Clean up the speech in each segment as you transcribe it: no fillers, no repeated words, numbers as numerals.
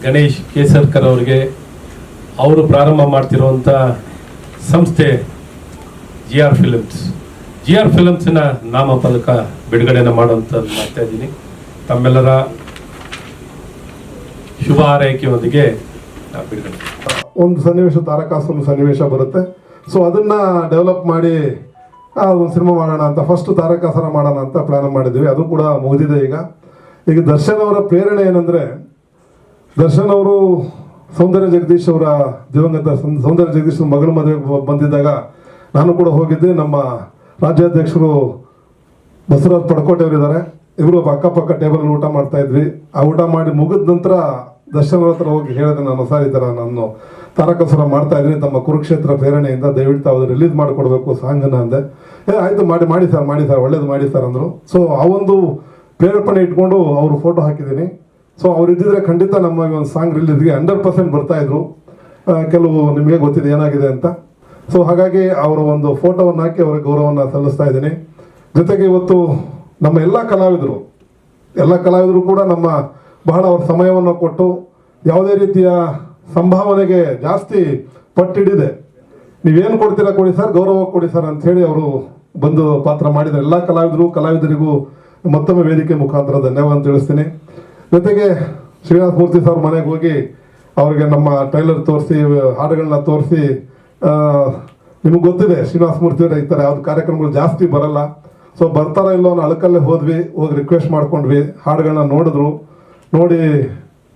ಗಣೇಶ್ ಕೇಸರ್ಕರ್ ಅವರಿಗೆ ಅವರು ಪ್ರಾರಂಭ ಮಾಡ್ತಿರುವಂಥ ಸಂಸ್ಥೆ GR ಫಿಲಮ್ಸ್ನ ನಾಮಫಲಕ ಬಿಡುಗಡೆನ ಮಾಡುವಂಥದ್ದು ಮಾಡ್ತಾ ಇದ್ದೀನಿ. ತಮ್ಮೆಲ್ಲರ ಶುಭ ಹಾರೈಕೆಯೊಂದಿಗೆ ಬಿಡುಗಡೆ. ಒಂದು ಸನ್ನಿವೇಶ ತಾರಕಾಸುರನ ಸನ್ನಿವೇಶ ಬರುತ್ತೆ. ಸೊ ಅದನ್ನ ಡೆವಲಪ್ ಮಾಡಿ ಒಂದು ಸಿನಿಮಾ ಮಾಡೋಣ ಅಂತ ಫಸ್ಟ್ ತಾರಕಾಸುರ ಮಾಡೋಣ ಅಂತ ಪ್ಲಾನ್ ಮಾಡಿದ್ವಿ. ಅದು ಕೂಡ ಮುಗಿದಿದೆ. ಈಗ ದರ್ಶನ್ ಅವರ ಪ್ರೇರಣೆ ಏನಂದ್ರೆ, ದರ್ಶನ್ ಅವರು ಸೌಂದರ್ಯ ಜಗದೀಶ್ ಅವರ ದಿವಂಗತ ಸೌಂದರ್ಯ ಜಗದೀಶ್ ಮಗಳ ಮದುವೆಗೆ ಬಂದಿದ್ದಾಗ ನಾನು ಕೂಡ ಹೋಗಿದ್ದೆ. ನಮ್ಮ ರಾಜ್ಯಾಧ್ಯಕ್ಷರು ಬಸವರಾಜ್ ಪಡ್ಕೋಟೆ ಅವರಿದ್ದಾರೆ. ಇವರು ಅಕ್ಕಪಕ್ಕ ಟೇಬಲ್ ಊಟ ಮಾಡ್ತಾ ಇದ್ವಿ. ಆ ಊಟ ಮಾಡಿ ಮುಗಿದ ನಂತರ ದರ್ಶನ್ ಅವ್ರ ಹತ್ರ ಹೋಗಿ ಹೇಳಿದೆ, ನಾನು ಸರ್ ಈ ಥರ ನಾನು ತಾರಕಾಸುರ ಮಾಡ್ತಾ ಇದ್ದೀನಿ, ತಮ್ಮ ಕುರುಕ್ಷೇತ್ರ ಪ್ರೇರಣೆಯಿಂದ ದಯವಿಟ್ಟು ತಾವು ರಿಲೀಸ್ ಮಾಡಿಕೊಡ್ಬೇಕು ಸಾಂಗನ್ನ ಅಂದೆ. ಆಯಿತು ಮಾಡಿ ಸರ್ ಒಳ್ಳೇದು ಮಾಡಿ ಸರ್ ಅಂದರು. ಸೊ ಆ ಒಂದು ಪ್ರೇರೇಪಣೆ ಇಟ್ಕೊಂಡು ಅವರು ಫೋಟೋ ಹಾಕಿದ್ದೀನಿ. ಸೊ ಅವ್ರು ಇದ್ದಿದ್ರೆ ಖಂಡಿತ ನಮ್ಮ ಒಂದು ಸಾಂಗ್ ರಿಲೀಸ್ಗೆ 100% ಬರ್ತಾ ಇದ್ರು. ಕೆಲವು ನಿಮಗೆ ಗೊತ್ತಿದೆ ಏನಾಗಿದೆ ಅಂತ. ಸೊ ಹಾಗಾಗಿ ಅವರ ಒಂದು ಫೋಟೋವನ್ನು ಹಾಕಿ ಅವರ ಗೌರವವನ್ನು ಸಲ್ಲಿಸ್ತಾ ಇದ್ದೀನಿ. ಜೊತೆಗೆ ಇವತ್ತು ನಮ್ಮ ಎಲ್ಲ ಕಲಾವಿದರು ಕೂಡ ನಮ್ಮ ಬಹಳ ಅವ್ರ ಸಮಯವನ್ನು ಕೊಟ್ಟು ಯಾವುದೇ ರೀತಿಯ ಸಂಭಾವನೆಗೆ ಜಾಸ್ತಿ ಪಟ್ಟಿಡಿದೆ. ನೀವೇನು ಕೊಡ್ತೀರಾ ಕೊಡಿ ಸರ್, ಗೌರವ ಕೊಡಿ ಸರ್ ಅಂತ ಹೇಳಿ ಅವರು ಬಂದು ಪಾತ್ರ ಮಾಡಿದ್ದಾರೆ. ಎಲ್ಲ ಕಲಾವಿದರಿಗೂ ಮತ್ತೊಮ್ಮೆ ವೇದಿಕೆ ಮುಖಾಂತರ ಧನ್ಯವಾದ ತಿಳಿಸ್ತೀನಿ. ಜೊತೆಗೆ ಶ್ರೀನಿವಾಸ ಮೂರ್ತಿ ಸರ್ ಮನೆಗೆ ಹೋಗಿ ಅವರಿಗೆ ನಮ್ಮ ಟ್ರೈಲರ್ ತೋರಿಸಿ ಹಾಡುಗಳನ್ನ ತೋರಿಸಿ, ನಿಮಗೆ ಗೊತ್ತಿದೆ ಶ್ರೀನಿವಾಸ ಮೂರ್ತಿ ಅವರ ಈ ಥರ ಯಾವ್ದು ಕಾರ್ಯಕ್ರಮಗಳು ಜಾಸ್ತಿ ಬರಲ್ಲ. ಸೊ ಬರ್ತಾರೋ ಇಲ್ಲೋ ಅನ್ನೋ ಅಳಕಲ್ಲೇ ಹೋಗಿ ರಿಕ್ವೆಸ್ಟ್ ಮಾಡ್ಕೊಂಡ್ವಿ. ಹಾಡುಗಳನ್ನ ನೋಡಿ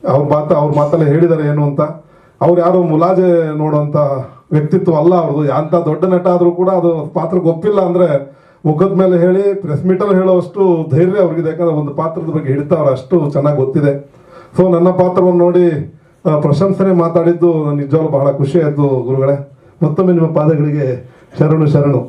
ಅವ್ರ ಮಾತಲ್ಲೇ ಹೇಳಿದ್ದಾರೆ ಏನು ಅಂತ. ಅವ್ರು ಯಾರು ಮುಲಾಜೆ ನೋಡುವಂಥ ವ್ಯಕ್ತಿತ್ವ ಅಲ್ಲ ಅವ್ರದ್ದು. ಅಂಥ ದೊಡ್ಡ ನಟ ಆದರೂ ಕೂಡ ಅದು ಪಾತ್ರಕ್ಕೆ ಒಪ್ಪಿಲ್ಲ ಅಂದರೆ ಮುಖದ ಮೇಲೆ ಹೇಳಿ ಪ್ರೆಸ್ ಮೀಟಲ್ಲಿ ಹೇಳೋಷ್ಟು ಧೈರ್ಯ ಅವ್ರಿಗಿದೆ. ಯಾಕಂದ್ರೆ ಒಂದು ಪಾತ್ರದ ಬಗ್ಗೆ ಹಿಡಿತಾವ್ರು, ಅಷ್ಟು ಚೆನ್ನಾಗಿ ಗೊತ್ತಿದೆ. ಸೊ ನನ್ನ ಪಾತ್ರವನ್ನು ನೋಡಿ ಪ್ರಶಂಸನೆ ಮಾತಾಡಿದ್ದು ನಿಜವಾಗ್ಲೂ ಬಹಳ ಖುಷಿ ಆಯಿತು ಗುರುಗಳೇ. ಮತ್ತೊಮ್ಮೆ ನಿಮ್ಮ ಪಾದಗಳಿಗೆ ಶರಣು.